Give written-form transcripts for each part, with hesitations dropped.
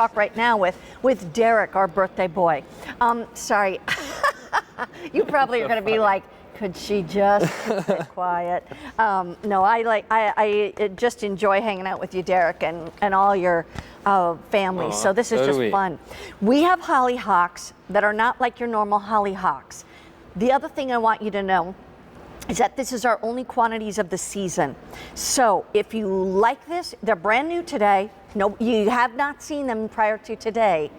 Talk right now with Derek, our birthday boy. Sorry, you probably are going to be like, could she just keep it quiet? No, I just enjoy hanging out with you, Derek, and all your family. So this is just fun. We have hollyhocks that are not like your normal hollyhocks. The other thing I want you to know is that this is our only quantities of the season. So if you like this, they're brand new today. No, you have not seen them prior to today.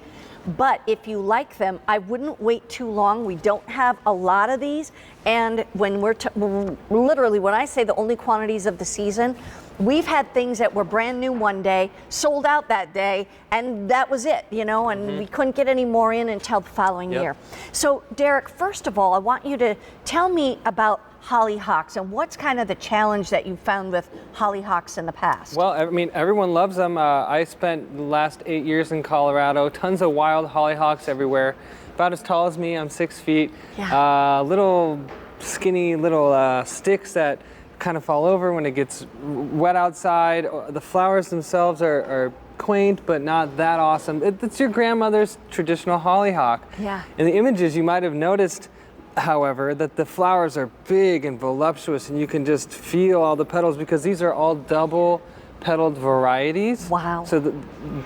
But if you like them, I wouldn't wait too long. We don't have a lot of these. And when literally, when I say the only quantities of the season, we've had things that were brand new one day, sold out that day, and that was it, you know, and we couldn't get any more in until the following year. So Derek, first of all, I want you to tell me about hollyhocks and what's kind of the challenge that you found with hollyhocks in the past. Well, I mean, everyone loves them. I spent the last 8 years in Colorado, tons of wild hollyhocks everywhere, about as tall as me. I'm 6 feet. Little skinny little sticks that kind of fall over when it gets wet outside. The flowers themselves are quaint, but not that awesome. It's your grandmother's traditional hollyhock. In the images, you might have noticed, however, that the flowers are big and voluptuous, and you can just feel all the petals because these are all double petaled varieties. Wow. So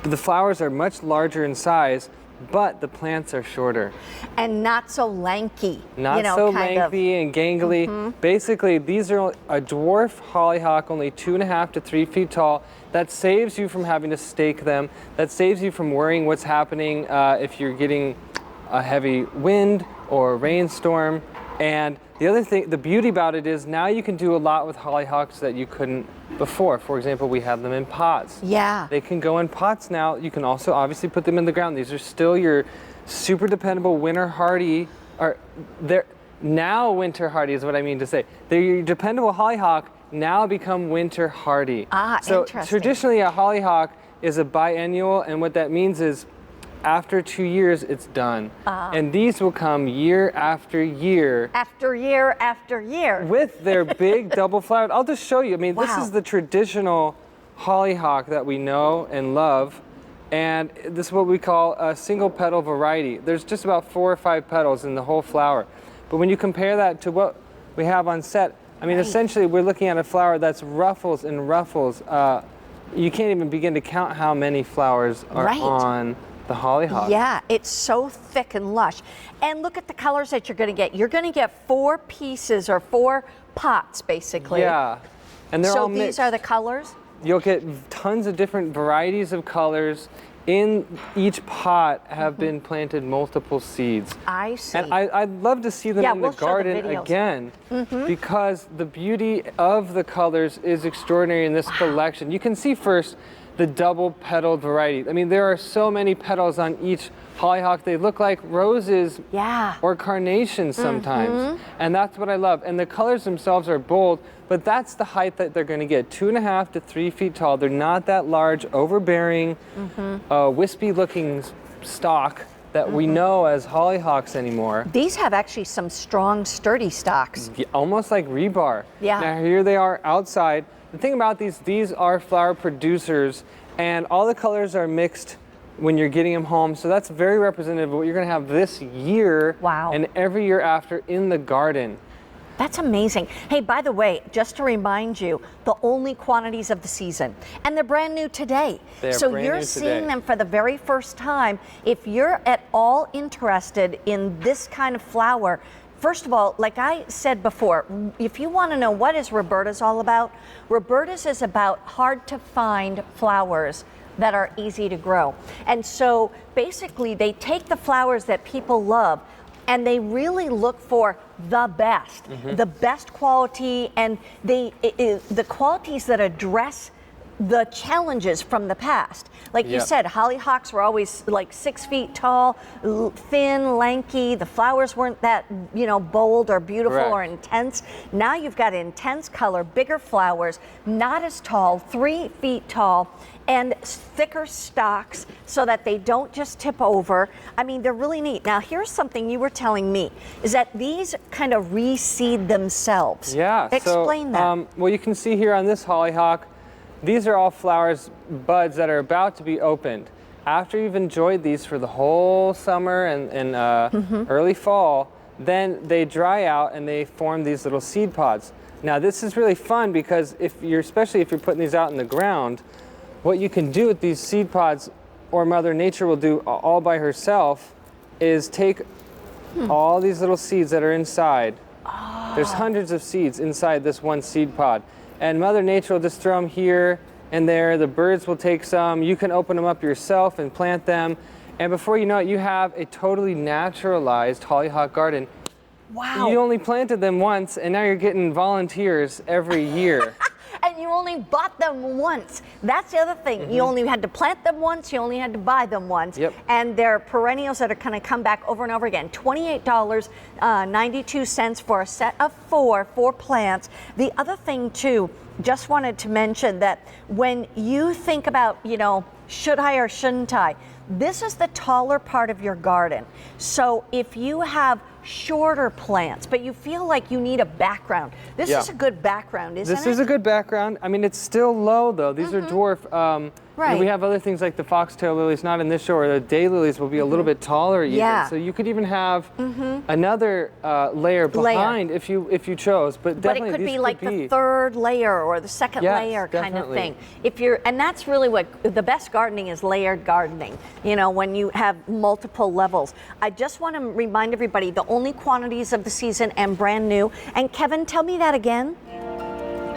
the flowers are much larger in size, but the plants are shorter. And not so lanky. Not so lengthy and gangly. Basically, these are a dwarf hollyhock, only 2.5 to 3 feet tall. That saves you from having to stake them. That saves you from worrying what's happening if you're getting a heavy wind or rainstorm. And the other thing, the beauty about it is now you can do a lot with hollyhocks that you couldn't before. For example, we have them in pots. They can go in pots now. You can also obviously put them in the ground. These are still your super dependable winter hardy, or they're now winter hardy is what I mean to say. They're your dependable hollyhock now become winter hardy. So interesting. Traditionally a hollyhock is a biennial, and what that means is after 2 years, it's done. And these will come year after year. After year after year. With their big double flowered. I'll just show you. I mean, this is the traditional hollyhock that we know and love. And this is what we call a single petal variety. There's just about 4 or 5 petals in the whole flower. But when you compare that to what we have on set, I mean, essentially we're looking at a flower that's ruffles and ruffles. You can't even begin to count how many flowers are on the hollyhock. Yeah, it's so thick and lush. And look at the colors that you're going to get. You're going to get 4 pieces or 4 pots, basically. Yeah, and they're all mixed. So these are the colors? You'll get tons of different varieties of colors. In each pot have been planted multiple seeds. I see. And I'd love to see them in the garden again, because the beauty of the colors is extraordinary in this collection. You can see first the double petaled variety. I mean, there are so many petals on each hollyhock. They look like roses or carnations sometimes. And that's what I love. And the colors themselves are bold, but that's the height that they're gonna get. 2.5 to 3 feet tall. They're not that large, overbearing, wispy looking stalk that we know as hollyhocks anymore. These have actually some strong, sturdy stalks. Almost like rebar. Now here they are outside. The thing about these are flower producers, and all the colors are mixed when you're getting them home. So that's very representative of what you're gonna have this year and every year after in the garden. That's amazing. Hey, by the way, just to remind you, the only quantities of the season, and they're brand new today. So you're seeing them for the very first time. If you're at all interested in this kind of flower, first of all, like I said before, if you want to know what is Roberta's all about, Roberta's is about hard to find flowers that are easy to grow. And so basically they take the flowers that people love and they really look for the best quality, and the qualities that address the challenges from the past. Like you said, hollyhocks were always like 6 feet tall, thin, lanky. The flowers weren't that, you know, bold or beautiful or intense. Now you've got intense color, bigger flowers, not as tall, 3 feet tall, and thicker stalks so that they don't just tip over. I mean, they're really neat. Now, here's something you were telling me, is that these kind of reseed themselves. Explain that. Well, you can see here on this hollyhock, these are all flowers, buds that are about to be opened. After you've enjoyed these for the whole summer and early fall, then they dry out and they form these little seed pods. Now this is really fun because especially if you're putting these out in the ground, what you can do with these seed pods, or Mother Nature will do all by herself, is take all these little seeds that are inside. There's hundreds of seeds inside this one seed pod. And Mother Nature will just throw them here and there. The birds will take some. You can open them up yourself and plant them. And before you know it, you have a totally naturalized hollyhock garden. Wow. You only planted them once, and now you're getting volunteers every year. And you only bought them once. That's the other thing. You only had to plant them once, you only had to buy them once. Yep. And they're perennials that are going to come back over and over again. $28.92 for a set of four plants. The other thing too, just wanted to mention that when you think about, should I or shouldn't I, this is the taller part of your garden. So if you have shorter plants, but you feel like you need a background, this is a good background, isn't it? This is a good background. I mean, it's still low though. These are dwarf. Right. We have other things like the foxtail lilies, not in this show, or the daylilies will be a little bit taller even. Yeah. So you could even have another layer behind if you chose. But definitely it could these be like the third layer or the second layer kind of thing. And that's really what the best gardening is, layered gardening. When you have multiple levels. I just want to remind everybody the only quantities of the season and brand new. And Kevin, tell me that again.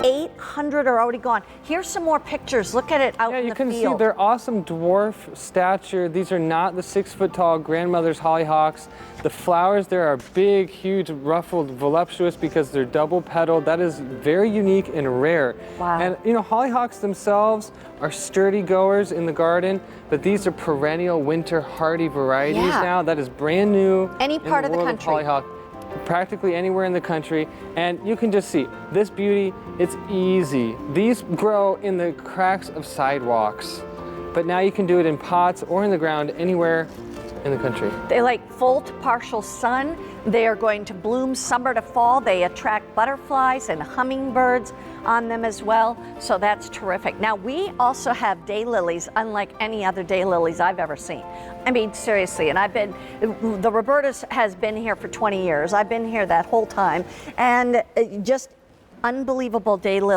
800 are already gone. Here's some more pictures. Look at it out in the field. Yeah, you can see they're awesome dwarf stature. These are not the 6-foot-tall grandmother's hollyhocks. The flowers there are big, huge, ruffled, voluptuous because they're double petaled. That is very unique and rare. Wow. And hollyhocks themselves are sturdy goers in the garden, but these are perennial winter hardy varieties now. That is brand new. Any part of the country. Hollyhock. Practically anywhere in the country, and you can just see this beauty. It's easy. These grow in the cracks of sidewalks, but now you can do it in pots or in the ground anywhere in the country. They like full to partial sun. They are going to bloom summer to fall. They attract butterflies and hummingbirds on them as well, so that's terrific. Now we also have daylilies unlike any other daylilies I've ever seen. I mean, seriously, and the Robertas has been here for 20 years. I've been here that whole time, and just unbelievable daylilies.